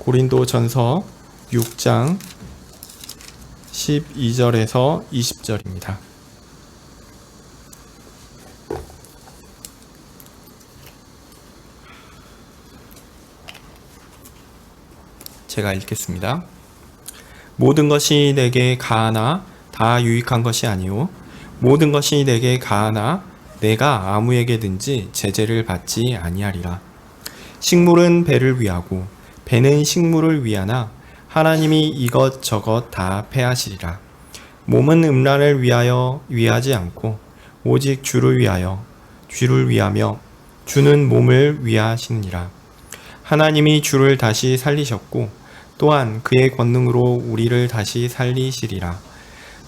고린도전서 6장 12절에서 20절입니다. 제가 읽겠습니다. 모든 것이 내게 가하나 다 유익한 것이 아니요 모든 것이 내게 가하나 내가 아무에게든지 제재를 받지 아니하리라. 식물은 배를 위하고 배는 식물을 위하나 하나님이 이것저것 다 패하시리라. 몸은 음란을 위하지 않고 오직 주를 위하며 주는 몸을 위하시느니라. 하나님이 주를 다시 살리셨고 또한 그의 권능으로 우리를 다시 살리시리라.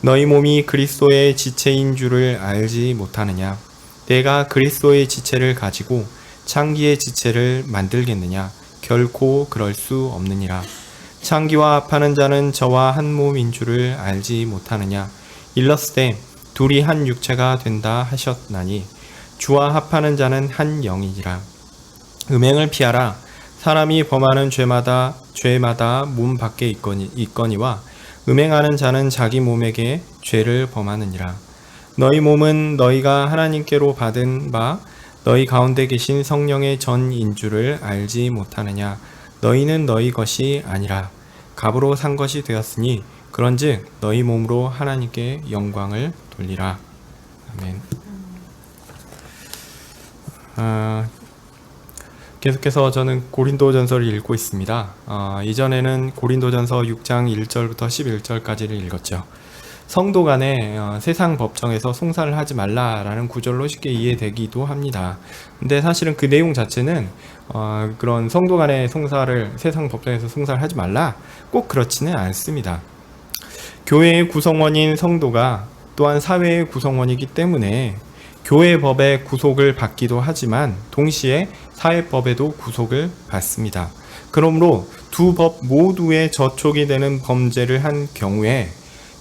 너희 몸이 그리스도의 지체인 줄을 알지 못하느냐? 내가 그리스도의 지체를 가지고 창기의 지체를 만들겠느냐? 결코 그럴 수 없느니라. 창기와 합하는 자는 저와 한 몸인 줄을 알지 못하느냐? 일렀으되 둘이 한 육체가 된다 하셨나니 주와 합하는 자는 한 영이니라. 음행을 피하라. 사람이 범하는 죄마다 몸 밖에 있거니와 음행하는 자는 자기 몸에게 죄를 범하느니라. 너희 몸은 너희가 하나님께로 받은 바 너희 가운데 계신 성령의 전인 줄을 알지 못하느냐? 너희는 너희 것이 아니라 값으로 산 것이 되었으니 그런즉 너희 몸으로 하나님께 영광을 돌리라. 아멘. 계속해서 저는 고린도전서를 읽고 있습니다. 이전에는 고린도전서 6장 1절부터 11절까지를 읽었죠. 성도 간에 세상 법정에서 송사를 하지 말라라는 구절로 쉽게 이해되기도 합니다. 근데 사실은 그 내용 자체는 그런 성도 간의 송사를 세상 법정에서 송사를 하지 말라 꼭 그렇지는 않습니다. 교회의 구성원인 성도가 또한 사회의 구성원이기 때문에 교회 법의 구속을 받기도 하지만 동시에 사회법에도 구속을 받습니다. 그러므로 두 법 모두에 저촉이 되는 범죄를 한 경우에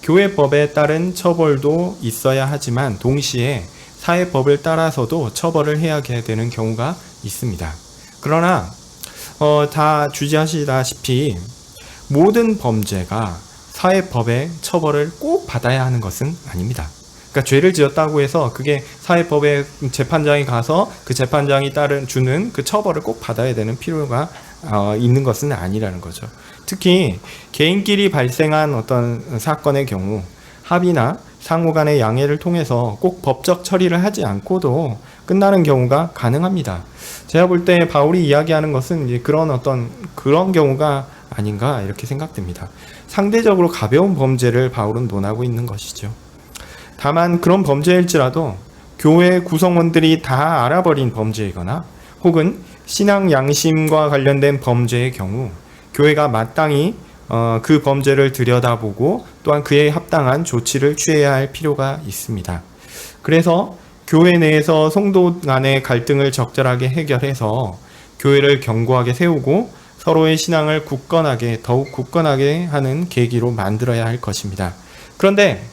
교회법에 따른 처벌도 있어야 하지만 동시에 사회법을 따라서도 처벌을 해야 되는 경우가 있습니다. 그러나 다 주지하시다시피 모든 범죄가 사회법의 처벌을 꼭 받아야 하는 것은 아닙니다. 그러니까 죄를 지었다고 해서 그게 사회법의 재판장이 가서 그 재판장이 주는 그 처벌을 꼭 받아야 되는 필요가 있는 것은 아니라는 거죠. 특히 개인끼리 발생한 어떤 사건의 경우 합의나 상호간의 양해를 통해서 꼭 법적 처리를 하지 않고도 끝나는 경우가 가능합니다. 제가 볼 때 바울이 이야기하는 것은 이제 그런 경우가 아닌가 이렇게 생각됩니다. 상대적으로 가벼운 범죄를 바울은 논하고 있는 것이죠. 다만 그런 범죄일지라도 교회 구성원들이 다 알아버린 범죄이거나 혹은 신앙 양심과 관련된 범죄의 경우 교회가 마땅히 그 범죄를 들여다보고 또한 그에 합당한 조치를 취해야 할 필요가 있습니다. 그래서 교회 내에서 성도 간의 갈등을 적절하게 해결해서 교회를 견고하게 세우고 서로의 신앙을 더욱 굳건하게 하는 계기로 만들어야 할 것입니다. 그런데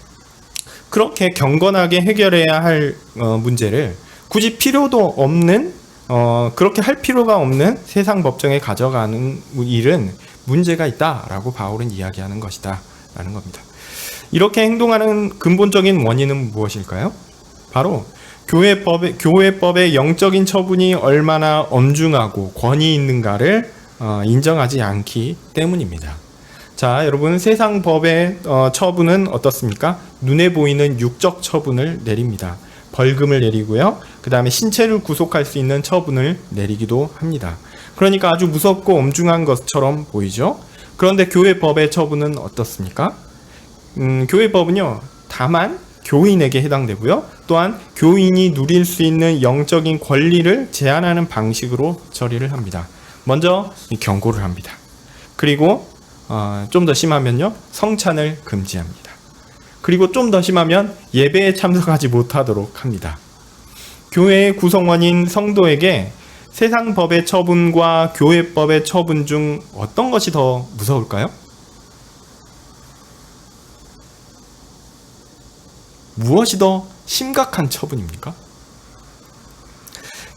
그렇게 경건하게 해결해야 할 문제를 굳이 필요도 없는 그렇게 할 필요가 없는 세상 법정에 가져가는 일은 문제가 있다라고 바울은 이야기하는 것이다 라는 겁니다. 이렇게 행동하는 근본적인 원인은 무엇일까요? 바로 교회법의 영적인 처분이 얼마나 엄중하고 권위 있는가를 인정하지 않기 때문입니다. 자, 여러분, 세상 법의 처분은 어떻습니까? 눈에 보이는 육적 처분을 내립니다. 벌금을 내리고요. 그 다음에 신체를 구속할 수 있는 처분을 내리기도 합니다. 그러니까 아주 무섭고 엄중한 것처럼 보이죠? 그런데 교회법의 처분은 어떻습니까? 교회법은요, 다만 교인에게 해당되고요. 또한 교인이 누릴 수 있는 영적인 권리를 제한하는 방식으로 처리를 합니다. 먼저 경고를 합니다. 그리고 좀 더 심하면요, 성찬을 금지합니다. 그리고 좀 더 심하면 예배에 참석하지 못하도록 합니다. 교회의 구성원인 성도에게 세상 법의 처분과 교회법의 처분 중 어떤 것이 더 무서울까요? 무엇이 더 심각한 처분입니까?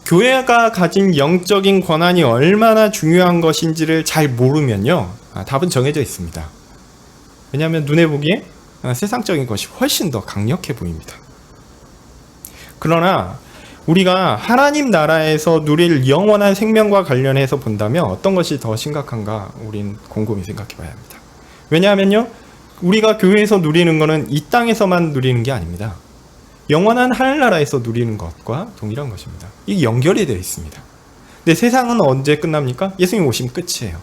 교회가 가진 영적인 권한이 얼마나 중요한 것인지를 잘 모르면요, 답은 정해져 있습니다. 왜냐하면 눈에 보기에 세상적인 것이 훨씬 더 강력해 보입니다. 그러나 우리가 하나님 나라에서 누릴 영원한 생명과 관련해서 본다면 어떤 것이 더 심각한가 우린 곰곰이 생각해 봐야 합니다. 왜냐하면요, 우리가 교회에서 누리는 것은 이 땅에서만 누리는 게 아닙니다. 영원한 하늘나라에서 누리는 것과 동일한 것입니다. 이게 연결이 되어 있습니다. 근데 세상은 언제 끝납니까? 예수님 오시면 끝이에요.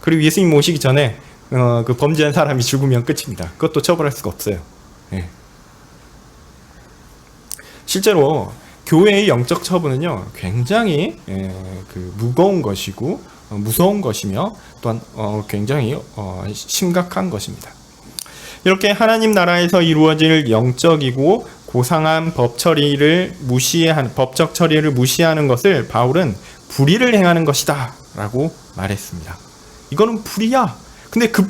그리고 예수님 오시기 전에 그 범죄한 사람이 죽으면 끝입니다. 그것도 처벌할 수가 없어요. 네. 실제로 교회의 영적 처분은요, 굉장히 무거운 것이고 무서운 것이며 또한 굉장히 심각한 것입니다. 이렇게 하나님 나라에서 이루어질 영적이고 고상한 법적 처리를 무시하는 것을 바울은 불의를 행하는 것이다 라고 말했습니다. 이거는 불의야. 근데 그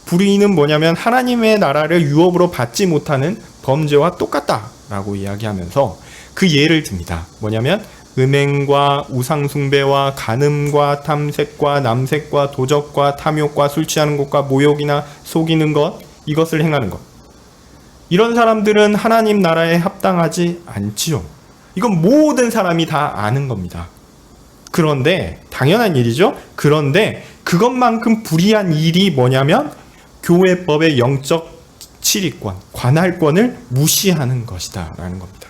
불의는 뭐냐면 하나님의 나라를 유업으로 받지 못하는 범죄와 똑같다 라고 이야기하면서 그 예를 듭니다. 뭐냐면 음행과 우상숭배와 간음과 탐색과 남색과 도적과 탐욕과 술 취하는 것과 모욕이나 속이는 것, 이것을 행하는 것. 이런 사람들은 하나님 나라에 합당하지 않지요. 이건 모든 사람이 다 아는 겁니다. 그런데 당연한 일이죠. 그런데 그것만큼 불의한 일이 뭐냐면 교회법의 영적 치리권, 관할권을 무시하는 것이다 라는 겁니다.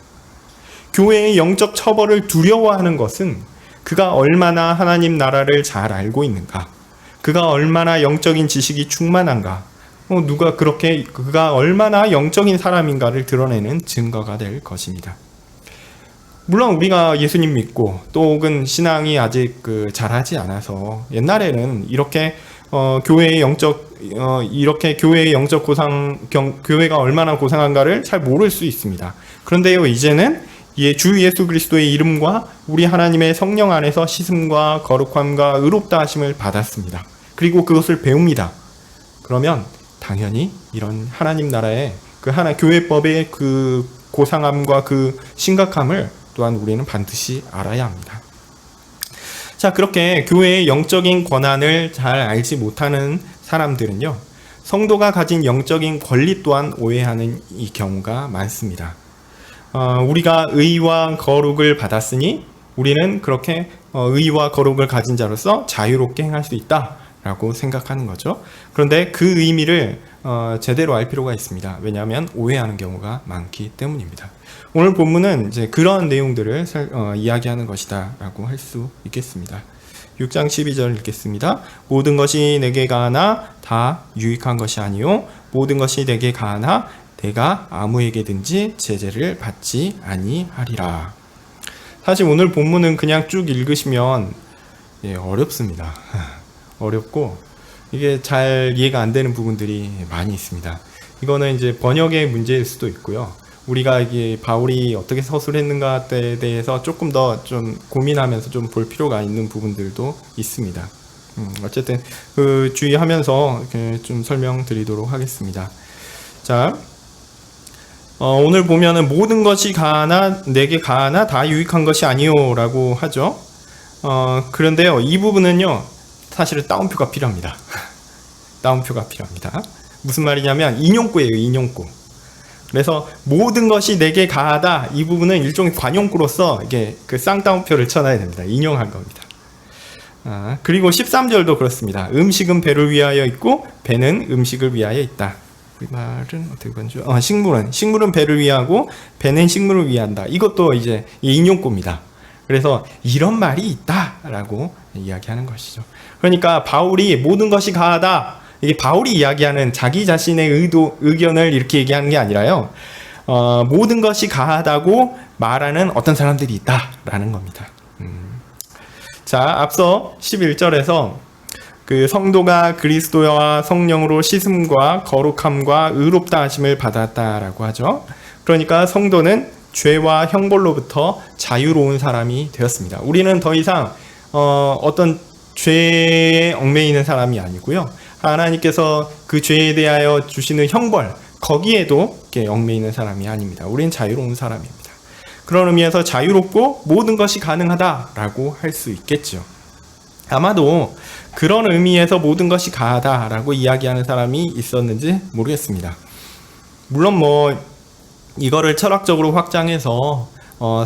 교회의 영적 처벌을 두려워하는 것은 그가 얼마나 하나님 나라를 잘 알고 있는가, 그가 얼마나 영적인 지식이 충만한가, 그가 얼마나 영적인 사람인가를 드러내는 증거가 될 것입니다. 물론 우리가 예수님 믿고 또 혹은 신앙이 아직 잘하지 않아서 옛날에는 이렇게 교회의 영적 교회가 얼마나 고상한가를 잘 모를 수 있습니다. 그런데요, 이제는 주 예수 그리스도의 이름과 우리 하나님의 성령 안에서 씻음과 거룩함과 의롭다 하심을 받았습니다. 그리고 그것을 배웁니다. 그러면 당연히 이런 하나님 나라의 교회법의 그 고상함과 그 심각함을 또한 우리는 반드시 알아야 합니다. 자, 그렇게 교회의 영적인 권한을 잘 알지 못하는 사람들은요, 성도가 가진 영적인 권리 또한 오해하는 이 경우가 많습니다. 우리가 의와 거룩을 받았으니 우리는 그렇게 의와 거룩을 가진 자로서 자유롭게 행할 수 있다라고 생각하는 거죠. 그런데 그 의미를 제대로 알 필요가 있습니다. 왜냐하면 오해하는 경우가 많기 때문입니다. 오늘 본문은 이제 그런 내용들을 이야기하는 것이다라고 할 수 있겠습니다. 6장 12절 읽겠습니다. 모든 것이 내게 가하나 다 유익한 것이 아니요 모든 것이 내게 가하나 내가 아무에게든지 제재를 받지 아니하리라. 사실 오늘 본문은 그냥 쭉 읽으시면 어렵습니다. 어렵고 이게 잘 이해가 안 되는 부분들이 많이 있습니다. 이거는 이제 번역의 문제일 수도 있고요. 우리가 이게 바울이 어떻게 서술했는가에 대해서 조금 더 좀 고민하면서 좀 볼 필요가 있는 부분들도 있습니다. 어쨌든 주의하면서 좀 설명드리도록 하겠습니다. 자, 오늘 보면은 모든 것이 가하나 내게 가하나 다 유익한 것이 아니요라고 하죠. 그런데요, 이 부분은요, 사실은 따옴표가 필요합니다. 따옴표가 필요합니다. 무슨 말이냐면 인용구예요, 인용구. 그래서 모든 것이 내게 가하다, 이 부분은 일종의 관용구로서 이게 그 쌍따옴표를 쳐놔야 됩니다. 인용한 겁니다. 그리고 13절도 그렇습니다. 음식은 배를 위하여 있고 배는 음식을 위하여 있다. 이 말은 어떻게 번죠? 식물은 배를 위하고 배는 식물을 위한다. 이것도 이제 인용구입니다. 그래서 이런 말이 있다라고 이야기하는 것이죠. 그러니까 바울이 모든 것이 가하다, 이게 바울이 이야기하는 자기 자신의 의견을 이렇게 얘기하는 게 아니라요, 모든 것이 가하다고 말하는 어떤 사람들이 있다라는 겁니다. 자, 앞서 11절에서 그 성도가 그리스도와 성령으로 씻음과 거룩함과 의롭다 하심을 받았다라고 하죠. 그러니까 성도는 죄와 형벌로부터 자유로운 사람이 되었습니다. 우리는 더 이상 어떤 죄에 얽매이는 사람이 아니고요, 하나님께서 그 죄에 대하여 주시는 형벌, 거기에도 얽매이는 사람이 아닙니다. 우리는 자유로운 사람입니다. 그런 의미에서 자유롭고 모든 것이 가능하다라고 할 수 있겠죠. 아마도 그런 의미에서 모든 것이 가하다라고 이야기하는 사람이 있었는지 모르겠습니다. 물론 뭐 이거를 철학적으로 확장해서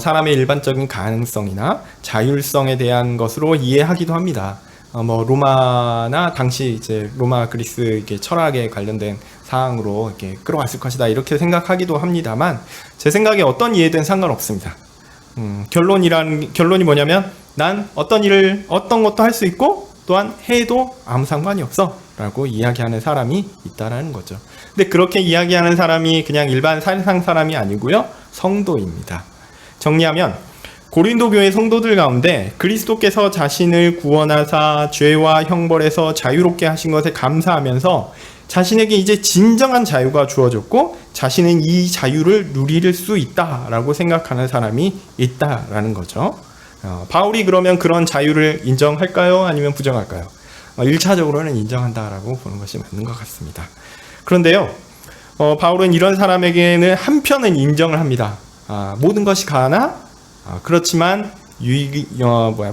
사람의 일반적인 가능성이나 자율성에 대한 것으로 이해하기도 합니다. 뭐 로마나 당시 이제 로마 그리스 이렇게 철학에 관련된 사항으로 이렇게 끌어왔을 것이다 이렇게 생각하기도 합니다만 제 생각에 어떤 이해든 상관없습니다. 결론이 뭐냐면 난 어떤 일을 어떤 것도 할 수 있고 또한 해도 아무 상관이 없어 라고 이야기하는 사람이 있다라는 거죠. 근데 그렇게 이야기하는 사람이 그냥 일반 세상 사람이 아니고요, 성도입니다. 정리하면 고린도 교회 성도들 가운데 그리스도께서 자신을 구원하사 죄와 형벌에서 자유롭게 하신 것에 감사하면서 자신에게 이제 진정한 자유가 주어졌고 자신은 이 자유를 누릴 수 있다라고 생각하는 사람이 있다라는 거죠. 바울이 그러면 그런 자유를 인정할까요? 아니면 부정할까요? 1차적으로는 인정한다라고 보는 것이 맞는 것 같습니다. 그런데요, 바울은 이런 사람에게는 한편은 인정을 합니다. 모든 것이 가하나 그렇지만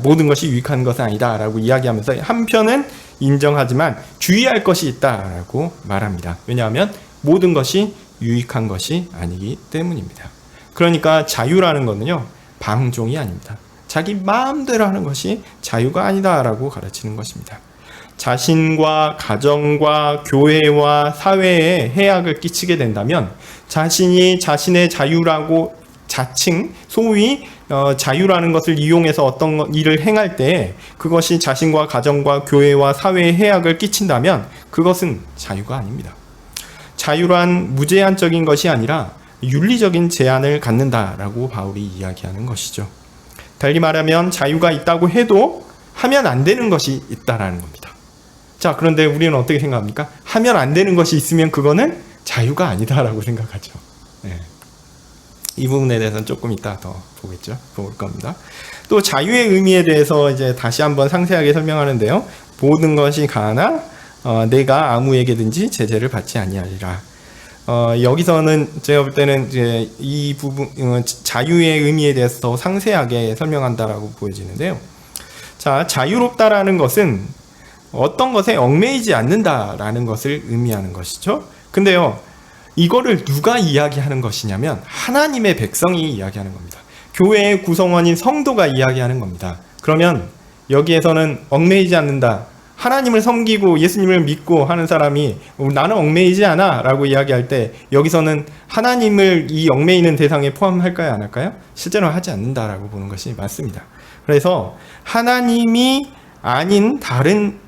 모든 것이 유익한 것은 아니다라고 이야기하면서 한편은 인정하지만 주의할 것이 있다라고 말합니다. 왜냐하면 모든 것이 유익한 것이 아니기 때문입니다. 그러니까 자유라는 것은요, 방종이 아닙니다. 자기 마음대로 하는 것이 자유가 아니다라고 가르치는 것입니다. 자신과 가정과 교회와 사회에 해악을 끼치게 된다면 자신이 자신의 자유라고 자칭 소위 자유라는 것을 이용해서 어떤 일을 행할 때 그것이 자신과 가정과 교회와 사회에 해악을 끼친다면 그것은 자유가 아닙니다. 자유란 무제한적인 것이 아니라 윤리적인 제한을 갖는다라고 바울이 이야기하는 것이죠. 달리 말하면 자유가 있다고 해도 하면 안 되는 것이 있다라는 겁니다. 자, 그런데 우리는 어떻게 생각합니까? 하면 안 되는 것이 있으면 그거는 자유가 아니다라고 생각하죠. 네. 이 부분에 대해서는 조금 이따 더 볼 겁니다. 또 자유의 의미에 대해서 이제 다시 한번 상세하게 설명하는데요. 모든 것이 가하나 내가 아무에게든지 제재를 받지 아니하리라. 여기서는 제가 볼 때는 이제 이 부분 자유의 의미에 대해서 더 상세하게 설명한다라고 보여지는데요. 자, 자유롭다라는 것은 어떤 것에 얽매이지 않는다라는 것을 의미하는 것이죠. 근데요, 이거를 누가 이야기하는 것이냐면 하나님의 백성이 이야기하는 겁니다. 교회의 구성원인 성도가 이야기하는 겁니다. 그러면 여기에서는 얽매이지 않는다, 하나님을 섬기고 예수님을 믿고 하는 사람이 나는 얽매이지 않아 라고 이야기할 때 여기서는 하나님을 이 얽매이는 대상에 포함할까요, 안 할까요? 실제로 하지 않는다라고 보는 것이 맞습니다. 그래서 하나님이 아닌 다른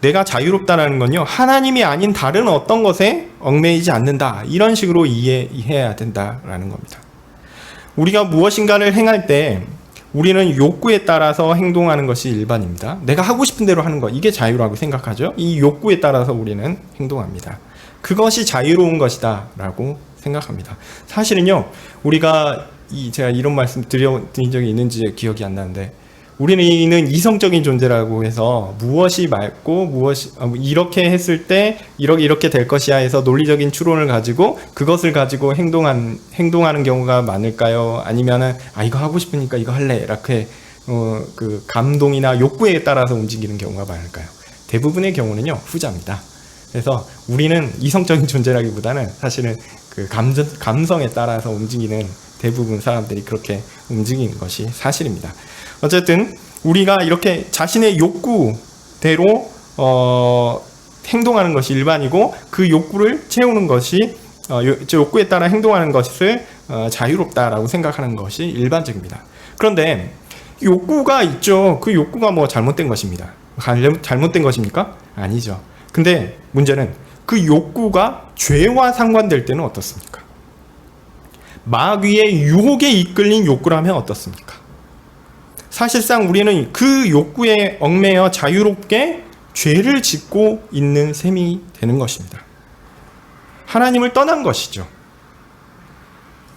내가 자유롭다라는 건요, 하나님이 아닌 다른 어떤 것에 얽매이지 않는다, 이런 식으로 이해해야 된다라는 겁니다. 우리가 무엇인가를 행할 때 우리는 욕구에 따라서 행동하는 것이 일반입니다. 내가 하고 싶은 대로 하는 것, 이게 자유라고 생각하죠. 이 욕구에 따라서 우리는 행동합니다. 그것이 자유로운 것이다 라고 생각합니다. 사실은요, 우리가 제가 이런 말씀 드린 적이 있는지 기억이 안 나는데, 우리는 이성적인 존재라고 해서 무엇이 맞고 무엇이 이렇게 했을 때 이렇게 될 것이야 해서 논리적인 추론을 가지고 그것을 가지고 행동하는 경우가 많을까요? 아니면은 이거 하고 싶으니까 이거 할래 이렇게 그 감동이나 욕구에 따라서 움직이는 경우가 많을까요? 대부분의 경우는요, 후자입니다. 그래서 우리는 이성적인 존재라기보다는 사실은 그 감성에 따라서 움직이는 대부분 사람들이 그렇게 움직이는 것이 사실입니다. 어쨌든 우리가 이렇게 자신의 욕구대로 행동하는 것이 일반이고 그 욕구를 채우는 것이 욕구에 따라 행동하는 것을 자유롭다라고 생각하는 것이 일반적입니다. 그런데 욕구가 있죠. 그 욕구가 뭐 잘못된 것입니다. 잘못된 것입니까? 아니죠. 근데 문제는 그 욕구가 죄와 상관될 때는 어떻습니까? 마귀의 유혹에 이끌린 욕구라면 어떻습니까? 사실상 우리는 그 욕구에 얽매여 자유롭게 죄를 짓고 있는 셈이 되는 것입니다. 하나님을 떠난 것이죠.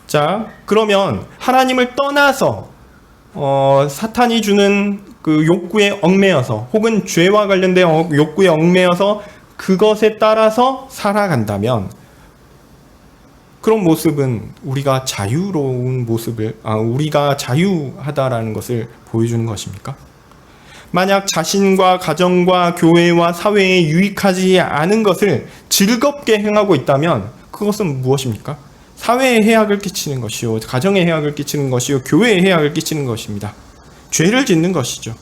자, 그러면 하나님을 떠나서 사탄이 주는 그 욕구에 얽매여서 혹은 죄와 관련된 욕구에 얽매여서 그것에 따라서 살아간다면 그런 모습은 우리가 자유로운 모습을, 우리가 자유하다라는 것을 보여주는 것입니까? 만약 자신과 가정과 교회와 사회에 유익하지 않은 것을 즐겁게 행하고 있다면 그것은 무엇입니까? 사회에 해악을 끼치는 것이요, 가정에 해악을 끼치는 것이요, 교회에 해악을 끼치는 것입니다. 죄를 짓는 것이죠.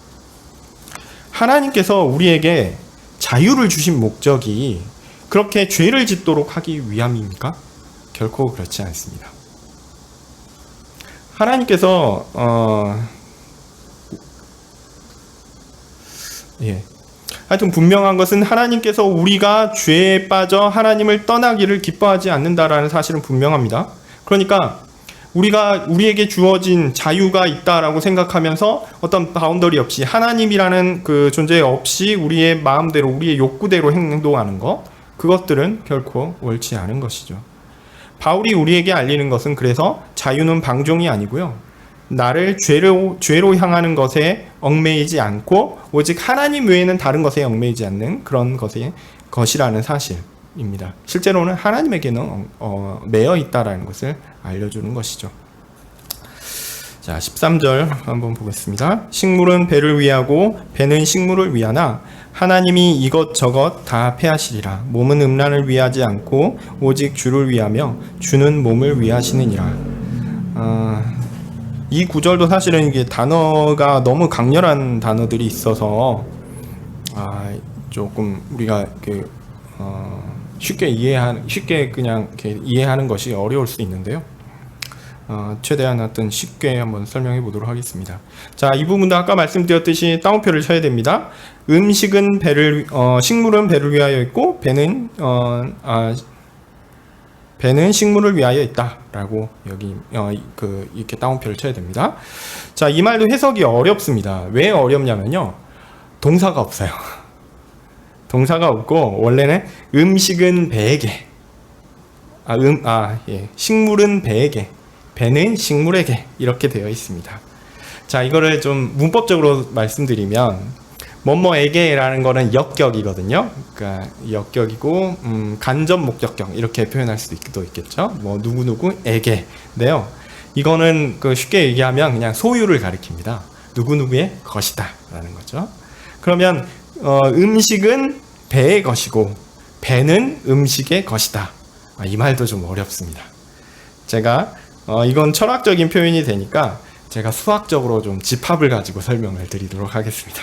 하나님께서 우리에게 자유를 주신 목적이 그렇게 죄를 짓도록 하기 위함입니까? 결코 그렇지 않습니다. 하나님께서 하여튼 분명한 것은 하나님께서 우리가 죄에 빠져 하나님을 떠나기를 기뻐하지 않는다라는 사실은 분명합니다. 그러니까 우리에게 주어진 자유가 있다라고 생각하면서 어떤 바운더리 없이 하나님이라는 그 존재 없이 우리의 마음대로 우리의 욕구대로 행동하는 것, 그것들은 결코 옳지 않은 것이죠. 바울이 우리에게 알리는 것은 그래서 자유는 방종이 아니고요, 나를 죄로 향하는 것에 얽매이지 않고 오직 하나님 외에는 다른 것에 얽매이지 않는 그런 것이라는 사실입니다. 실제로는 하나님에게는 매여 있다라는 것을 알려주는 것이죠. 자, 13절 한번 보겠습니다. 식물은 배를 위하고 배는 식물을 위하나 하나님이 이것저것 다 패하시리라. 몸은 음란을 위하지 않고 오직 주를 위하며 주는 몸을 위하시느니라. 이 구절도 사실은 이게 단어가 너무 강렬한 단어들이 있어서 조금 우리가 쉽게 그냥 이렇게 이해하는 것이 어려울 수 있는데요. 최대한 어떤 쉽게 한번 설명해 보도록 하겠습니다. 자, 이 부분도 아까 말씀드렸듯이 따옴표를 쳐야 됩니다. 음식은 식물은 배를 위하여 있고 배는 식물을 위하여 있다라고 여기 이렇게 따옴표를 쳐야 됩니다. 자, 이 말도 해석이 어렵습니다. 왜 어렵냐면요, 동사가 없어요. 동사가 없고 원래는 음식은 배에게, 식물은 배에게, 배는 식물에게 이렇게 되어 있습니다. 자, 이거를 좀 문법적으로 말씀드리면 뭐뭐에게라는 거는 역격이거든요. 그러니까 역격이고 간접 목적격 이렇게 표현할 수도 있겠죠. 뭐 누구누구에게인데요. 이거는 쉽게 얘기하면 그냥 소유를 가리킵니다. 누구누구의 것이다라는 거죠. 그러면 음식은 배의 것이고 배는 음식의 것이다. 이 말도 좀 어렵습니다. 제가 이건 철학적인 표현이 되니까 제가 수학적으로 좀 집합을 가지고 설명을 드리도록 하겠습니다.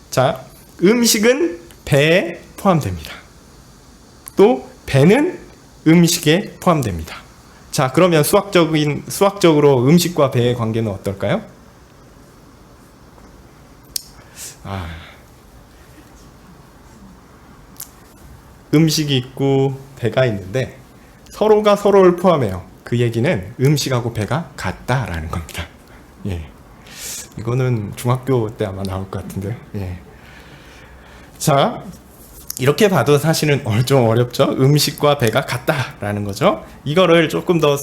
자, 음식은 배에 포함됩니다. 또 배는 음식에 포함됩니다. 자, 그러면 수학적으로 음식과 배의 관계는 어떨까요? 음식이 있고 배가 있는데 서로가 서로를 포함해요. 그 얘기는 음식하고 배가 같다라는 겁니다. 예. 이거는 중학교 때 아마 나올 것 같은데. 예. 자, 이렇게 봐도 사실은 좀 어렵죠. 음식과 배가 같다라는 거죠. 이거를 조금 더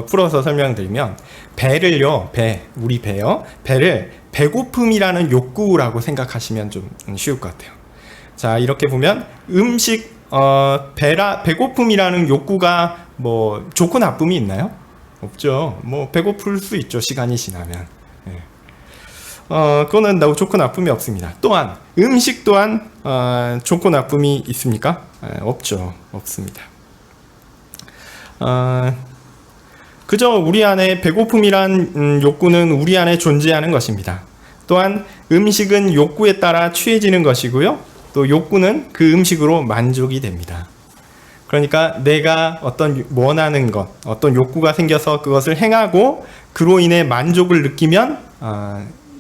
풀어서 설명드리면, 배를요, 우리 배요, 배를 배고픔이라는 욕구라고 생각하시면 좀 쉬울 것 같아요. 자, 이렇게 보면 배고픔이라는 욕구가 뭐 좋고 나쁨이 있나요? 없죠. 뭐 배고플 수 있죠, 시간이 지나면. 예. 그거는 좋고 나쁨이 없습니다. 또한 음식 또한 좋고 나쁨이 있습니까? 없죠. 없습니다. 그저 우리 안에 배고픔이란 욕구는 우리 안에 존재하는 것입니다. 또한 음식은 욕구에 따라 취해지는 것이고요. 또 욕구는 그 음식으로 만족이 됩니다. 그러니까 내가 어떤 원하는 것, 어떤 욕구가 생겨서 그것을 행하고 그로 인해 만족을 느끼면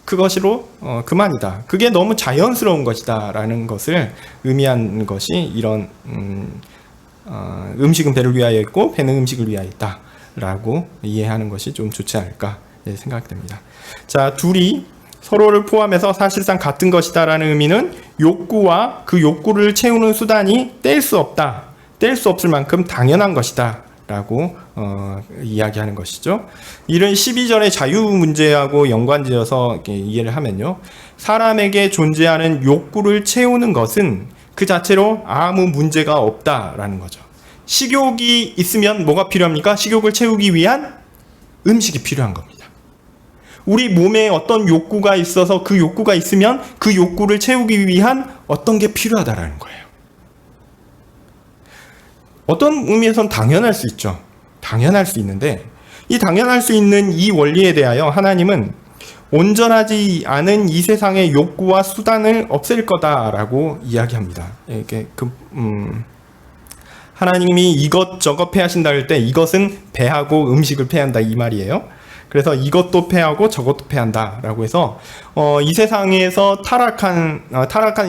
그것으로 그만이다. 그게 너무 자연스러운 것이다 라는 것을 의미한 것이 이런 음식은 배를 위하여 있고 배는 음식을 위하여 있다 라고 이해하는 것이 좀 좋지 않을까 생각됩니다. 자, 둘이 서로를 포함해서 사실상 같은 것이다 라는 의미는 욕구와 그 욕구를 채우는 수단이 뗄 수 없다, 뗄 수 없을 만큼 당연한 것이다 라고 이야기하는 것이죠. 이런 12절의 자유 문제하고 연관지어서 이해를 하면요, 사람에게 존재하는 욕구를 채우는 것은 그 자체로 아무 문제가 없다라는 거죠. 식욕이 있으면 뭐가 필요합니까? 식욕을 채우기 위한 음식이 필요한 겁니다. 우리 몸에 어떤 욕구가 있어서 그 욕구가 있으면 그 욕구를 채우기 위한 어떤 게 필요하다라는 거예요. 어떤 의미에선 당연할 수 있죠. 당연할 수 있는데 이 당연할 수 있는 이 원리에 대하여 하나님은 온전하지 않은 이 세상의 욕구와 수단을 없앨 거다라고 이야기합니다. 이게 하나님이 이것저것 패하신다 할 때 이것은 패하고 음식을 패한다 이 말이에요. 그래서 이것도 패하고 저것도 패한다라고 해서 이 세상에서 타락한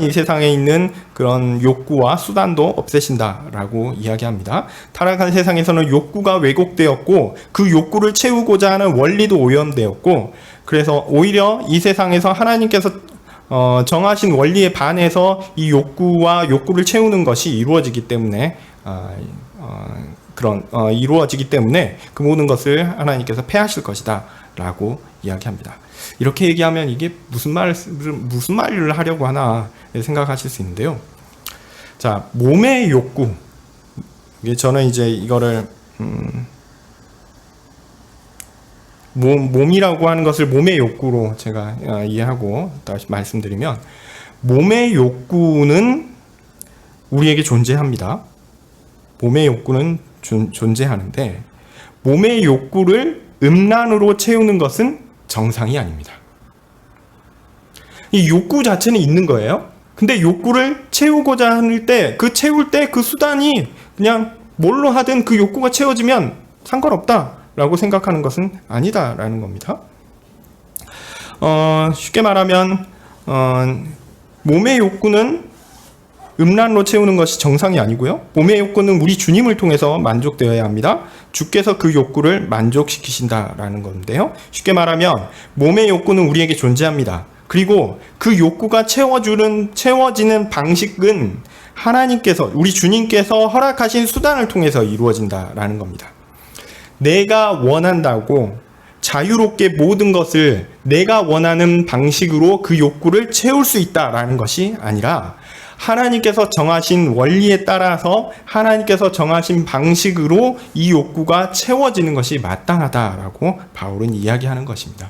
이 세상에 있는 그런 욕구와 수단도 없애신다라고 이야기합니다. 타락한 세상에서는 욕구가 왜곡되었고 그 욕구를 채우고자 하는 원리도 오염되었고 그래서 오히려 이 세상에서 하나님께서 정하신 원리에 반해서 이 욕구와 욕구를 채우는 것이 이루어지기 때문에 이루어지기 때문에 그 모든 것을 하나님께서 패하실 것이다 라고 이야기합니다. 이렇게 얘기하면 이게 무슨 말을 하려고 하나 생각하실 수 있는데요. 자, 몸의 욕구. 저는 이제 이거를 몸이라고 하는 것을 몸의 욕구로 제가 이해하고 다시 말씀드리면 몸의 욕구는 우리에게 존재합니다. 몸의 욕구는 존재하는데 몸의 욕구를 음란으로 채우는 것은 정상이 아닙니다. 이 욕구 자체는 있는 거예요. 근데 욕구를 채우고자 할 때 채울 때 그 수단이 그냥 뭘로 하든 그 욕구가 채워지면 상관없다라고 생각하는 것은 아니다라는 겁니다. 쉽게 말하면 몸의 욕구는 음란으로 채우는 것이 정상이 아니고요. 몸의 욕구는 우리 주님을 통해서 만족되어야 합니다. 주께서 그 욕구를 만족시키신다라는 건데요. 쉽게 말하면 몸의 욕구는 우리에게 존재합니다. 그리고 그 욕구가 채워지는 방식은 하나님께서, 우리 주님께서 허락하신 수단을 통해서 이루어진다라는 겁니다. 내가 원한다고 자유롭게 모든 것을 내가 원하는 방식으로 그 욕구를 채울 수 있다라는 것이 아니라 하나님께서 정하신 원리에 따라서 하나님께서 정하신 방식으로 이 욕구가 채워지는 것이 마땅하다라고 바울은 이야기하는 것입니다.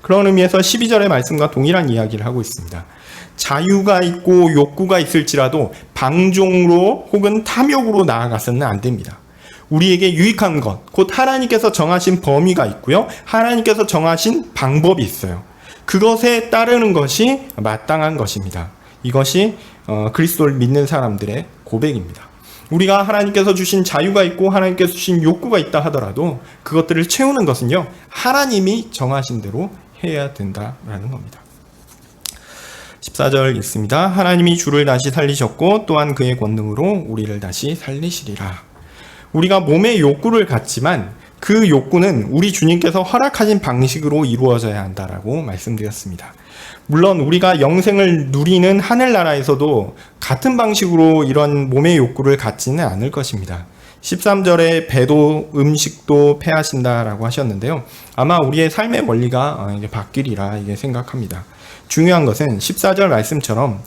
그런 의미에서 12절의 말씀과 동일한 이야기를 하고 있습니다. 자유가 있고 욕구가 있을지라도 방종으로 혹은 탐욕으로 나아가서는 안 됩니다. 우리에게 유익한 것, 곧 하나님께서 정하신 범위가 있고요. 하나님께서 정하신 방법이 있어요. 그것에 따르는 것이 마땅한 것입니다. 이것이 그리스도를 믿는 사람들의 고백입니다. 우리가 하나님께서 주신 자유가 있고 하나님께서 주신 욕구가 있다 하더라도 그것들을 채우는 것은요, 하나님이 정하신 대로 해야 된다라는 겁니다. 14절 읽습니다. 하나님이 주를 다시 살리셨고 또한 그의 권능으로 우리를 다시 살리시리라. 우리가 몸의 욕구를 갖지만 그 욕구는 우리 주님께서 허락하신 방식으로 이루어져야 한다라고 말씀드렸습니다. 물론 우리가 영생을 누리는 하늘나라에서도 같은 방식으로 이런 몸의 욕구를 갖지는 않을 것입니다. 13절에 배도 음식도 패하신다라고 하셨는데요. 아마 우리의 삶의 원리가 바뀌리라 생각합니다. 중요한 것은 14절 말씀처럼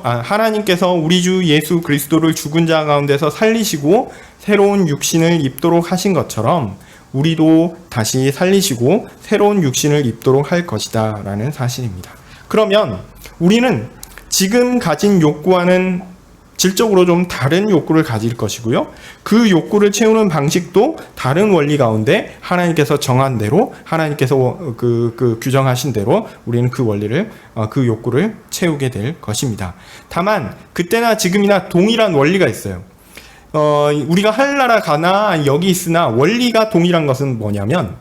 하나님께서 우리 주 예수 그리스도를 죽은 자 가운데서 살리시고 새로운 육신을 입도록 하신 것처럼 우리도 다시 살리시고 새로운 육신을 입도록 할 것이다 라는 사실입니다. 그러면 우리는 지금 가진 욕구와는 질적으로 좀 다른 욕구를 가질 것이고요. 그 욕구를 채우는 방식도 다른 원리 가운데 하나님께서 정한 대로, 하나님께서 규정하신 대로 우리는 그 원리를, 그 욕구를 채우게 될 것입니다. 다만 그때나 지금이나 동일한 원리가 있어요. 우리가 하늘나라 가나 여기 있으나 원리가 동일한 것은 뭐냐면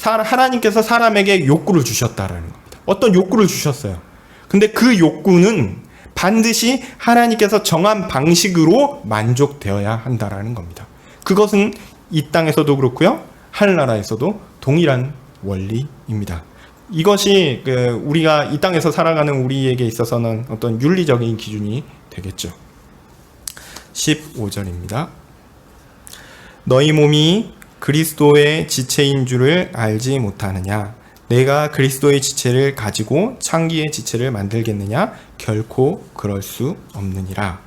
하나님께서 사람에게 욕구를 주셨다라는 겁니다. 어떤 욕구를 주셨어요. 근데 그 욕구는 반드시 하나님께서 정한 방식으로 만족되어야 한다라는 겁니다. 그것은 이 땅에서도 그렇고요, 하늘나라에서도 동일한 원리입니다. 이것이 우리가 이 땅에서 살아가는 우리에게 있어서는 어떤 윤리적인 기준이 되겠죠. 15절입니다. 너희 몸이 그리스도의 지체인 줄을 알지 못하느냐? 내가 그리스도의 지체를 가지고 창기의 지체를 만들겠느냐? 결코 그럴 수 없느니라.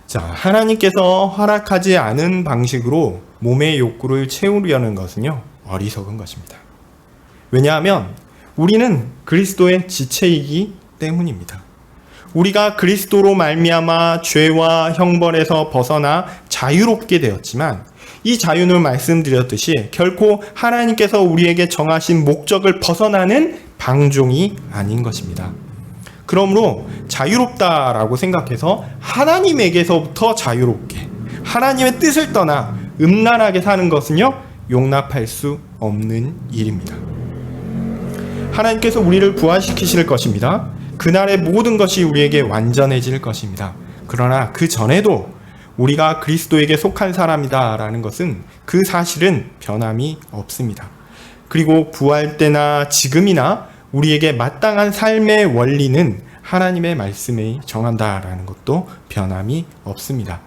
자, 하나님께서 허락하지 않은 방식으로 몸의 욕구를 채우려는 것은요, 어리석은 것입니다. 왜냐하면 우리는 그리스도의 지체이기 때문입니다. 우리가 그리스도로 말미암아 죄와 형벌에서 벗어나 자유롭게 되었지만 이 자유는 말씀드렸듯이 결코 하나님께서 우리에게 정하신 목적을 벗어나는 방종이 아닌 것입니다. 그러므로 자유롭다라고 생각해서 하나님에게서부터 자유롭게 하나님의 뜻을 떠나 음란하게 사는 것은요, 용납할 수 없는 일입니다. 하나님께서 우리를 부활시키실 것입니다. 그날의 모든 것이 우리에게 완전해질 것입니다. 그러나 그 전에도 우리가 그리스도에게 속한 사람이다라는 것은 그 사실은 변함이 없습니다. 그리고 부활 때나 지금이나 우리에게 마땅한 삶의 원리는 하나님의 말씀에 정한다라는 것도 변함이 없습니다.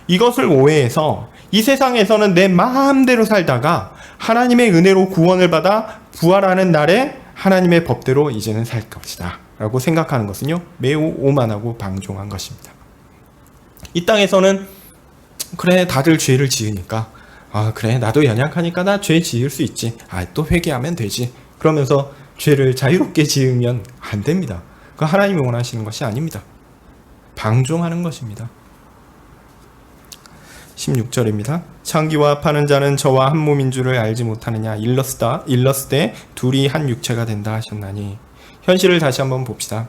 이것을 오해해서 이 세상에서는 내 마음대로 살다가 하나님의 은혜로 구원을 받아 부활하는 날에 하나님의 법대로 이제는 살 것이다 라고 생각하는 것은요, 매우 오만하고 방종한 것입니다. 이 땅에서는 그래, 다들 죄를 지으니까 그래, 나도 연약하니까 나 죄 지을 수 있지, 또 회개하면 되지, 그러면서 죄를 자유롭게 지으면 안 됩니다. 그건 하나님이 원하시는 것이 아닙니다. 방종하는 것입니다. 16절입니다. 창기와 파는 자는 저와 한 몸인 줄을 알지 못하느냐. 일렀으되 둘이 한 육체가 된다 하셨나니. 현실을 다시 한번 봅시다.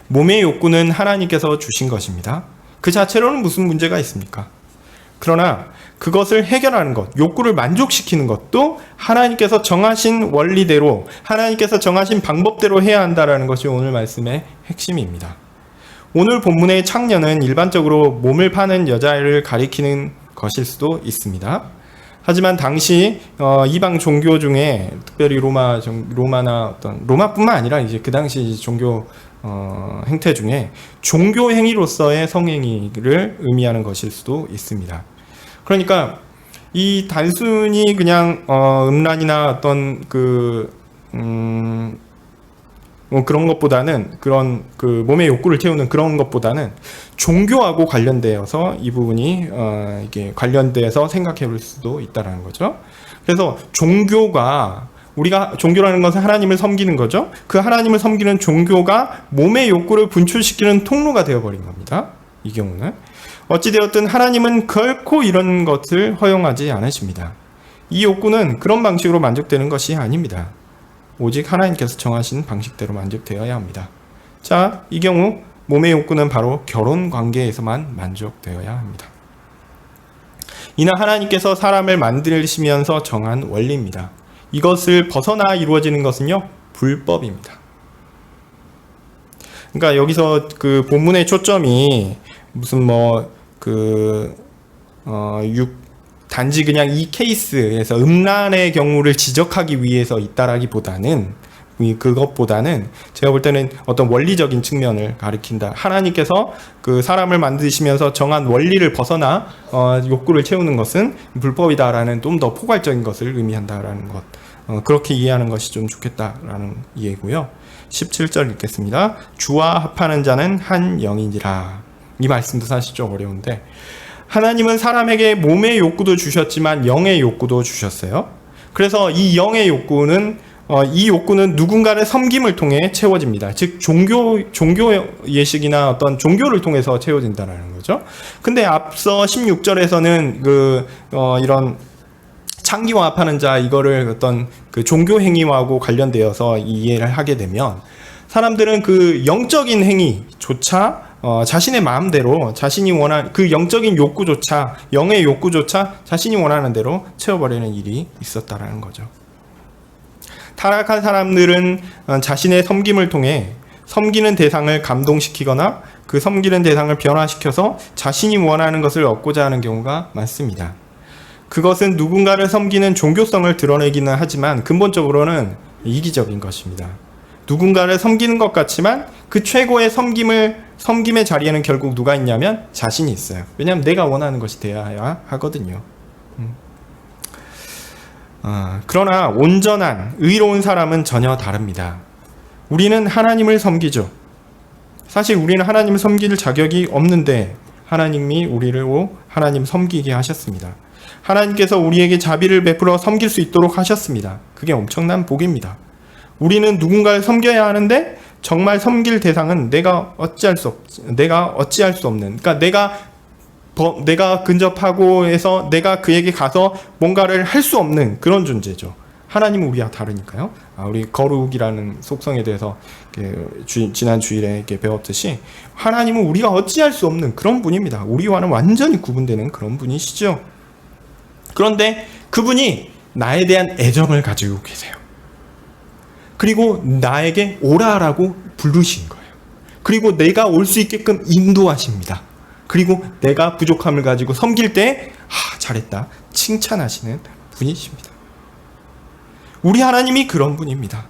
몸의 욕구는 하나님께서 주신 것입니다. 그 자체로는 무슨 문제가 있습니까? 그러나 그것을 해결하는 것, 욕구를 만족시키는 것도 하나님께서 정하신 원리대로, 하나님께서 정하신 방법대로 해야 한다는 것이 오늘 말씀의 핵심입니다. 오늘 본문의 창녀는 일반적으로 몸을 파는 여자를 가리키는 것일 수도 있습니다. 하지만 당시 이방 종교 중에 특별히 로마나 로마뿐만 아니라 이제 그 당시 종교 행태 중에 종교 행위로서의 성행위를 의미하는 것일 수도 있습니다. 그러니까 이 단순히 그냥 음란이나 어떤 그런 것보다는, 그런 몸의 욕구를 채우는 그런 것보다는 종교하고 관련되어서 이 부분이 이게 관련돼서 생각해 볼 수도 있다라는 거죠. 그래서 우리가 종교라는 것은 하나님을 섬기는 거죠. 그 하나님을 섬기는 종교가 몸의 욕구를 분출시키는 통로가 되어버린 겁니다. 이 경우는 어찌되었든 하나님은 결코 이런 것을 허용하지 않으십니다. 이 욕구는 그런 방식으로 만족되는 것이 아닙니다. 오직 하나님께서 정하신 방식대로 만족되어야 합니다. 자, 이 경우 몸의 욕구는 바로 결혼 관계에서만 만족되어야 합니다. 이는 하나님께서 사람을 만드시면서 정한 원리입니다. 이것을 벗어나 이루어지는 것은요, 불법입니다. 그러니까 여기서 그 본문의 초점이 무슨 단지 그냥 이 케이스에서 음란의 경우를 지적하기 위해서 있다라기보다는, 그것보다는 제가 볼 때는 어떤 원리적인 측면을 가리킨다. 하나님께서 그 사람을 만드시면서 정한 원리를 벗어나 욕구를 채우는 것은 불법이다라는 좀 더 포괄적인 것을 의미한다라는 것. 그렇게 이해하는 것이 좀 좋겠다라는 이해고요. 17절 읽겠습니다. 주와 합하는 자는 한 영이니라. 이 말씀도 사실 좀 어려운데, 하나님은 사람에게 몸의 욕구도 주셨지만 영의 욕구도 주셨어요. 그래서 이 영의 욕구는 이 욕구는 누군가를 섬김을 통해 채워집니다. 즉 종교 예식이나 어떤 종교를 통해서 채워진다는 거죠. 근데 앞서 16절에서는 이런 창기와 합하는 자, 이거를 어떤 그 종교 행위하고 관련되어서 이해를 하게 되면 사람들은 그 영적인 행위조차 자신의 마음대로 자신이 원하는 그 영적인 욕구조차, 영의 욕구조차 자신이 원하는 대로 채워버리는 일이 있었다라는 거죠. 타락한 사람들은 자신의 섬김을 통해 섬기는 대상을 감동시키거나 그 섬기는 대상을 변화시켜서 자신이 원하는 것을 얻고자 하는 경우가 많습니다. 그것은 누군가를 섬기는 종교성을 드러내기는 하지만 근본적으로는 이기적인 것입니다. 누군가를 섬기는 것 같지만 그 최고의 섬김의 자리에는 결국 누가 있냐면 자신이 있어요. 왜냐하면 내가 원하는 것이 되어야 하거든요. 그러나 온전한 의로운 사람은 전혀 다릅니다. 우리는 하나님을 섬기죠. 사실 우리는 하나님을 섬길 자격이 없는데 하나님이 우리를 하나님 섬기게 하셨습니다. 하나님께서 우리에게 자비를 베풀어 섬길 수 있도록 하셨습니다. 그게 엄청난 복입니다. 우리는 누군가를 섬겨야 하는데 정말 섬길 대상은 내가 어찌할 수 없는, 그러니까 내가 근접하고 해서 내가 그에게 가서 뭔가를 할 수 없는 그런 존재죠. 하나님은 우리와 다르니까요. 우리 거룩이라는 속성에 대해서 지난 주일에 이렇게 배웠듯이 하나님은 우리가 어찌할 수 없는 그런 분입니다. 우리와는 완전히 구분되는 그런 분이시죠. 그런데 그분이 나에 대한 애정을 가지고 계세요. 그리고 나에게 오라라고 부르신 거예요. 그리고 내가 올 수 있게끔 인도하십니다. 그리고 내가 부족함을 가지고 섬길 때 잘했다 칭찬하시는 분이십니다. 우리 하나님이 그런 분입니다.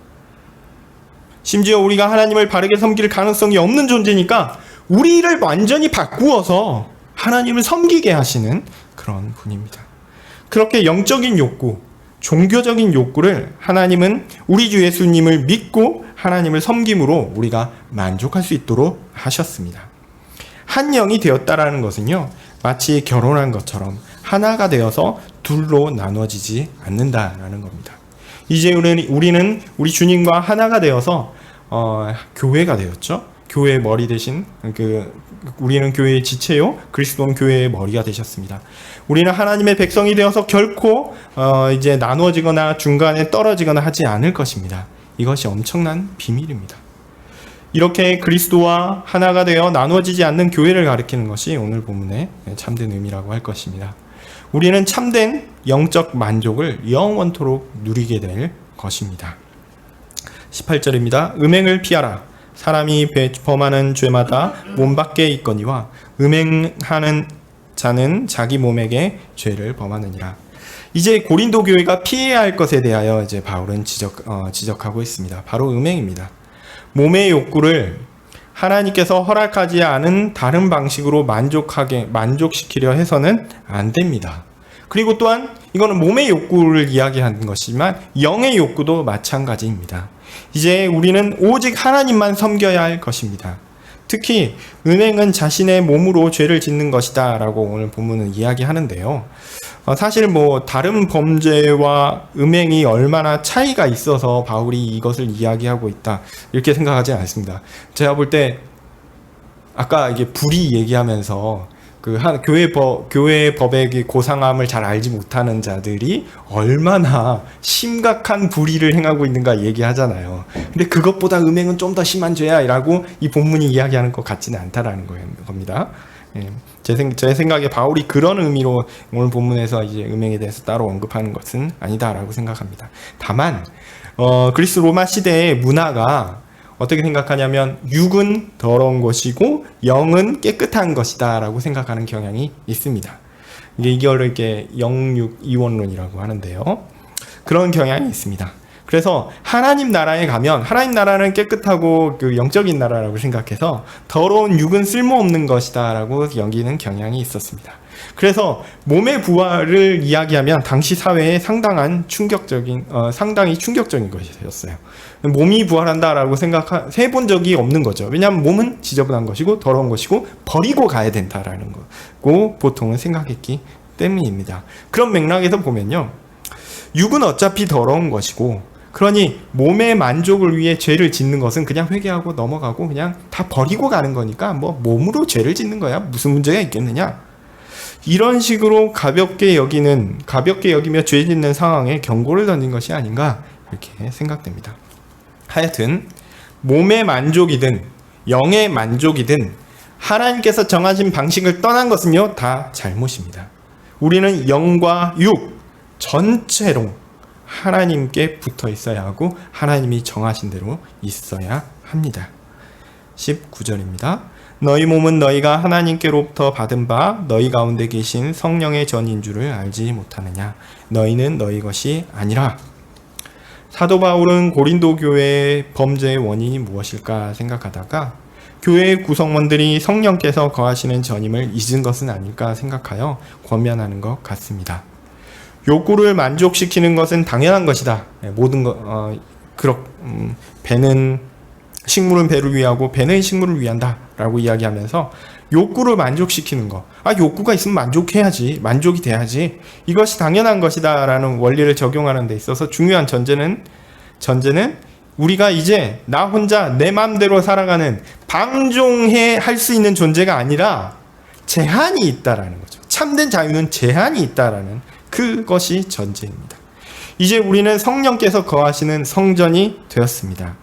심지어 우리가 하나님을 바르게 섬길 가능성이 없는 존재니까 우리를 완전히 바꾸어서 하나님을 섬기게 하시는 그런 분입니다. 그렇게 영적인 욕구, 종교적인 욕구를 하나님은 우리 주 예수님을 믿고 하나님을 섬김으로 우리가 만족할 수 있도록 하셨습니다. 한 영이 되었다라는 것은요, 마치 결혼한 것처럼 하나가 되어서 둘로 나눠지지 않는다라는 겁니다. 이제 우리는 우리 주님과 하나가 되어서 교회가 되었죠. 교회의 머리 대신 우리는 교회의 지체요, 그리스도는 교회의 머리가 되셨습니다. 우리는 하나님의 백성이 되어서 결코 이제 나누어지거나 중간에 떨어지거나 하지 않을 것입니다. 이것이 엄청난 비밀입니다. 이렇게 그리스도와 하나가 되어 나누어지지 않는 교회를 가리키는 것이 오늘 본문의 참된 의미라고 할 것입니다. 우리는 참된 영적 만족을 영원토록 누리게 될 것입니다. 18절입니다. 음행을 피하라. 사람이 범하는 죄마다 몸 밖에 있거니와 음행하는 자는 자기 몸에게 죄를 범하느니라. 이제 고린도 교회가 피해야 할 것에 대하여 이제 바울은 지적하고 있습니다. 바로 음행입니다. 몸의 욕구를 하나님께서 허락하지 않은 다른 방식으로 만족시키려 해서는 안 됩니다. 그리고 또한 이거는 몸의 욕구를 이야기하는 것이지만 영의 욕구도 마찬가지입니다. 이제 우리는 오직 하나님만 섬겨야 할 것입니다. 특히 음행은 자신의 몸으로 죄를 짓는 것이다 라고 오늘 본문은 이야기하는데요. 사실 다른 범죄와 음행이 얼마나 차이가 있어서 바울이 이것을 이야기하고 있다 이렇게 생각하지 않습니다. 제가 볼 때 아까 이게 불의 얘기하면서 교회 법의 고상함을 잘 알지 못하는 자들이 얼마나 심각한 불의를 행하고 있는가 얘기하잖아요. 근데 그것보다 음행은 좀 더 심한 죄야 라고 이 본문이 이야기하는 것 같지는 않다라는 겁니다. 제 생각에 바울이 그런 의미로 오늘 본문에서 이제 음행에 대해서 따로 언급하는 것은 아니다라고 생각합니다. 다만 그리스 로마 시대의 문화가 어떻게 생각하냐면 육은 더러운 것이고 영은 깨끗한 것이다 라고 생각하는 경향이 있습니다. 이걸 이렇게 영육 이원론이라고 하는데요. 그런 경향이 있습니다. 그래서 하나님 나라에 가면 하나님 나라는 깨끗하고 영적인 나라라고 생각해서 더러운 육은 쓸모없는 것이다 라고 여기는 경향이 있었습니다. 그래서 몸의 부활을 이야기하면 당시 사회에 상당히 충격적인 것이었어요. 몸이 부활한다라고 해본 적이 없는 거죠. 왜냐하면 몸은 지저분한 것이고 더러운 것이고 버리고 가야 된다라는 거고 보통은 생각했기 때문입니다. 그런 맥락에서 보면요, 육은 어차피 더러운 것이고, 그러니 몸의 만족을 위해 죄를 짓는 것은 그냥 회개하고 넘어가고 그냥 다 버리고 가는 거니까 몸으로 죄를 짓는 거야 무슨 문제가 있겠느냐, 이런 식으로 가볍게 여기며 죄 짓는 상황에 경고를 던진 것이 아닌가 이렇게 생각됩니다. 하여튼 몸의 만족이든 영의 만족이든 하나님께서 정하신 방식을 떠난 것은요 다 잘못입니다. 우리는 영과 육 전체로 하나님께 붙어 있어야 하고 하나님이 정하신 대로 있어야 합니다. 19절입니다. 너희 몸은 너희가 하나님께로부터 받은 바 너희 가운데 계신 성령의 전인 줄을 알지 못하느냐. 너희는 너희 것이 아니라. 사도 바울은 고린도 교회의 범죄의 원인이 무엇일까 생각하다가 교회의 구성원들이 성령께서 거하시는 전임을 잊은 것은 아닐까 생각하여 권면하는 것 같습니다. 욕구를 만족시키는 것은 당연한 것이다. 모든 배는 식물은 배를 위하고 배는 식물을 위한다라고 이야기하면서 욕구를 만족시키는 거. 욕구가 있으면 만족해야지. 만족이 돼야지. 이것이 당연한 것이다라는 원리를 적용하는 데 있어서 중요한 전제는 우리가 이제 나 혼자 내 마음대로 살아가는 방종해 할 수 있는 존재가 아니라 제한이 있다라는 거죠. 참된 자유는 제한이 있다라는 그것이 전제입니다. 이제 우리는 성령께서 거하시는 성전이 되었습니다.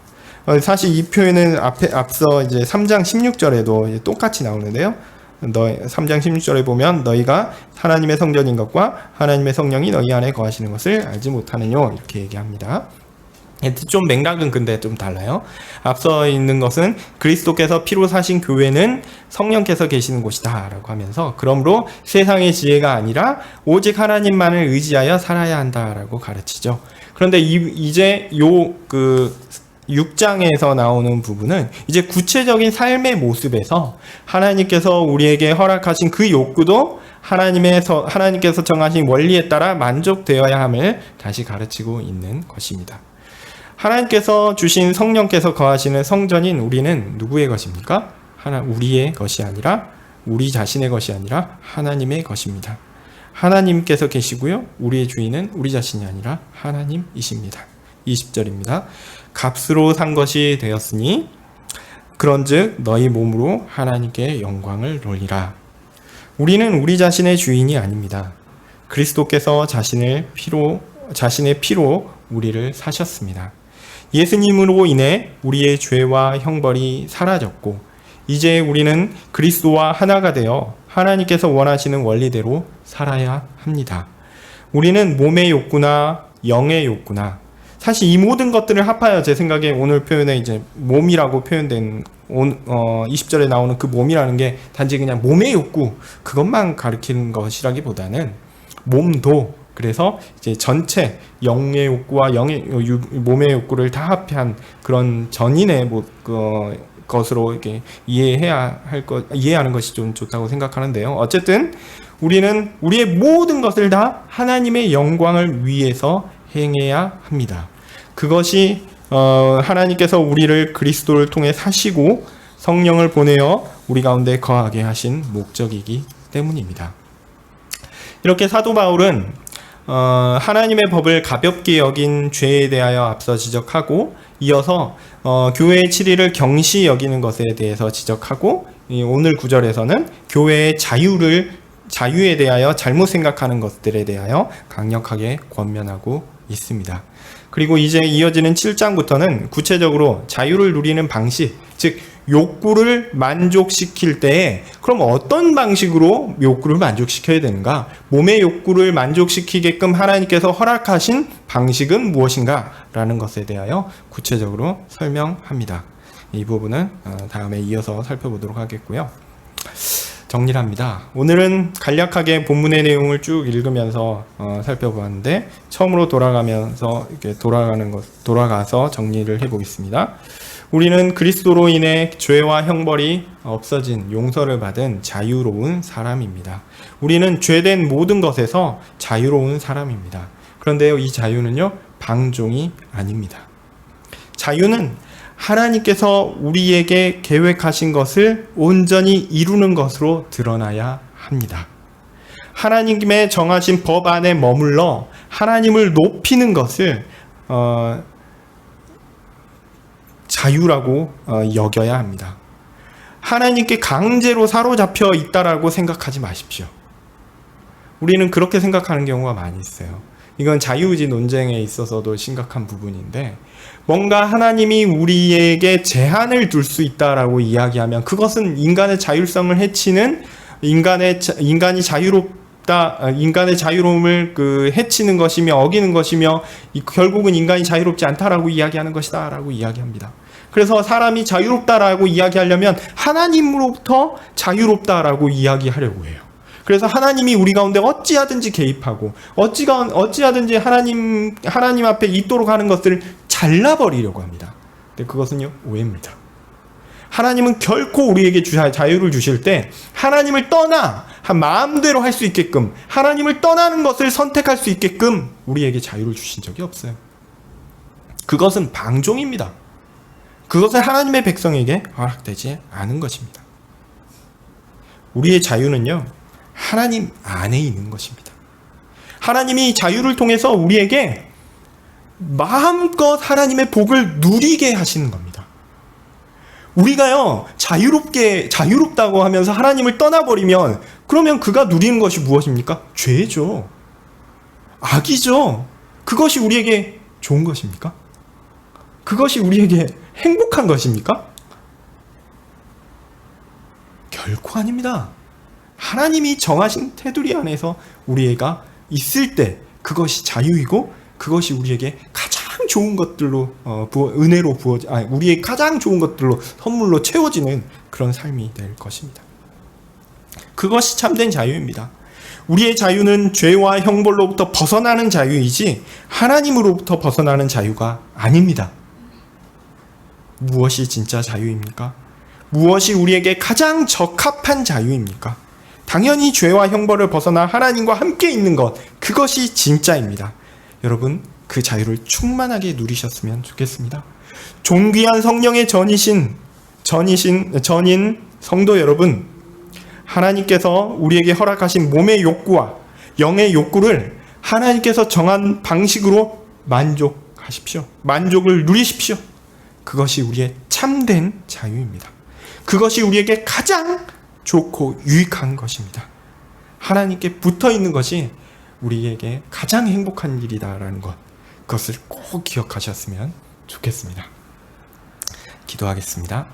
사실 이 표현은 앞서 이제 3장 16절에도 똑같이 나오는데요. 3장 16절에 보면 너희가 하나님의 성전인 것과 하나님의 성령이 너희 안에 거하시는 것을 알지 못하느뇨 이렇게 얘기합니다. 좀 맥락은 근데 좀 달라요. 앞서 있는 것은 그리스도께서 피로 사신 교회는 성령께서 계시는 곳이다 라고 하면서 그러므로 세상의 지혜가 아니라 오직 하나님만을 의지하여 살아야 한다라고 가르치죠. 그런데 이제 6장에서 나오는 부분은 이제 구체적인 삶의 모습에서 하나님께서 우리에게 허락하신 그 욕구도 하나님께서 정하신 원리에 따라 만족되어야 함을 다시 가르치고 있는 것입니다. 하나님께서 주신 성령께서 거하시는 성전인 우리는 누구의 것입니까? 우리의 것이 아니라 우리 자신의 것이 아니라 하나님의 것입니다. 하나님께서 계시고요. 우리의 주인은 우리 자신이 아니라 하나님이십니다. 20절입니다. 값으로 산 것이 되었으니 그런즉 너희 몸으로 하나님께 영광을 돌리라. 우리는 우리 자신의 주인이 아닙니다. 그리스도께서 자신의 피로 우리를 사셨습니다. 예수님으로 인해 우리의 죄와 형벌이 사라졌고 이제 우리는 그리스도와 하나가 되어 하나님께서 원하시는 원리대로 살아야 합니다. 우리는 몸의 욕구나 영의 욕구나 사실 이 모든 것들을 합하여 제 생각에 오늘 표현에 이제 몸이라고 표현된 20절에 나오는 그 몸이라는 게 단지 그냥 몸의 욕구 그것만 가리키는 것이라기보다는 몸도 그래서 이제 전체 영의 욕구와 몸의 욕구를 다 합한 그런 전인의 것으로 이렇게 이해하는 것이 좀 좋다고 생각하는데요. 어쨌든 우리는 우리의 모든 것을 다 하나님의 영광을 위해서 행해야 합니다. 그것이 하나님께서 우리를 그리스도를 통해 사시고 성령을 보내어 우리 가운데 거하게 하신 목적이기 때문입니다. 이렇게 사도 바울은 하나님의 법을 가볍게 여긴 죄에 대하여 앞서 지적하고 이어서 교회의 치리를 경시 여기는 것에 대해서 지적하고 오늘 구절에서는 교회의 자유에 대하여 잘못 생각하는 것들에 대하여 강력하게 권면하고 있습니다. 그리고 이제 이어지는 7장부터는 구체적으로 자유를 누리는 방식, 즉 욕구를 만족시킬 때에 그럼 어떤 방식으로 욕구를 만족시켜야 되는가? 몸의 욕구를 만족시키게끔 하나님께서 허락하신 방식은 무엇인가? 라는 것에 대하여 구체적으로 설명합니다. 이 부분은 다음에 이어서 살펴보도록 하겠고요. 정리를 합니다. 오늘은 간략하게 본문의 내용을 쭉 읽으면서 살펴보았는데 처음으로 돌아가서 정리를 해보겠습니다. 우리는 그리스도로 인해 죄와 형벌이 없어진 용서를 받은 자유로운 사람입니다. 우리는 죄된 모든 것에서 자유로운 사람입니다. 그런데요, 이 자유는요, 방종이 아닙니다. 자유는 하나님께서 우리에게 계획하신 것을 온전히 이루는 것으로 드러나야 합니다. 하나님의 정하신 법 안에 머물러 하나님을 높이는 것을 자유라고 여겨야 합니다. 하나님께 강제로 사로잡혀 있다라고 생각하지 마십시오. 우리는 그렇게 생각하는 경우가 많이 있어요. 이건 자유의지 논쟁에 있어서도 심각한 부분인데 뭔가 하나님이 우리에게 제한을 둘 수 있다라고 이야기하면 그것은 인간의 자율성을 해치는 인간이 자유롭다, 인간의 자유로움을 해치는 것이며 어기는 것이며 결국은 인간이 자유롭지 않다라고 이야기하는 것이다라고 이야기합니다. 그래서 사람이 자유롭다라고 이야기하려면 하나님으로부터 자유롭다라고 이야기하려고 해요. 그래서 하나님이 우리 가운데 어찌하든지 개입하고 어찌하든지 하나님 앞에 있도록 하는 것들을 잘라버리려고 합니다. 근데 그것은요, 오해입니다. 하나님은 결코 우리에게 자유를 주실 때 하나님을 떠나 마음대로 할 수 있게끔, 하나님을 떠나는 것을 선택할 수 있게끔 우리에게 자유를 주신 적이 없어요. 그것은 방종입니다. 그것은 하나님의 백성에게 허락되지 않은 것입니다. 우리의 자유는요, 하나님 안에 있는 것입니다. 하나님이 자유를 통해서 우리에게 마음껏 하나님의 복을 누리게 하시는 겁니다. 우리가요, 자유롭다고 하면서 하나님을 떠나버리면, 그러면 그가 누리는 것이 무엇입니까? 죄죠. 악이죠. 그것이 우리에게 좋은 것입니까? 그것이 우리에게 행복한 것입니까? 결코 아닙니다. 하나님이 정하신 테두리 안에서 우리가 있을 때 그것이 자유이고, 그것이 우리에게 가장 좋은 것들로 은혜로 우리의 가장 좋은 것들로 선물로 채워지는 그런 삶이 될 것입니다. 그것이 참된 자유입니다. 우리의 자유는 죄와 형벌로부터 벗어나는 자유이지 하나님으로부터 벗어나는 자유가 아닙니다. 무엇이 진짜 자유입니까? 무엇이 우리에게 가장 적합한 자유입니까? 당연히 죄와 형벌을 벗어나 하나님과 함께 있는 것, 그것이 진짜입니다. 여러분, 그 자유를 충만하게 누리셨으면 좋겠습니다. 존귀한 성령의 전인 성도 여러분, 하나님께서 우리에게 허락하신 몸의 욕구와 영의 욕구를 하나님께서 정한 방식으로 만족하십시오. 만족을 누리십시오. 그것이 우리의 참된 자유입니다. 그것이 우리에게 가장 좋고 유익한 것입니다. 하나님께 붙어 있는 것이 우리에게 가장 행복한 일이다라는 것, 그것을 꼭 기억하셨으면 좋겠습니다. 기도하겠습니다.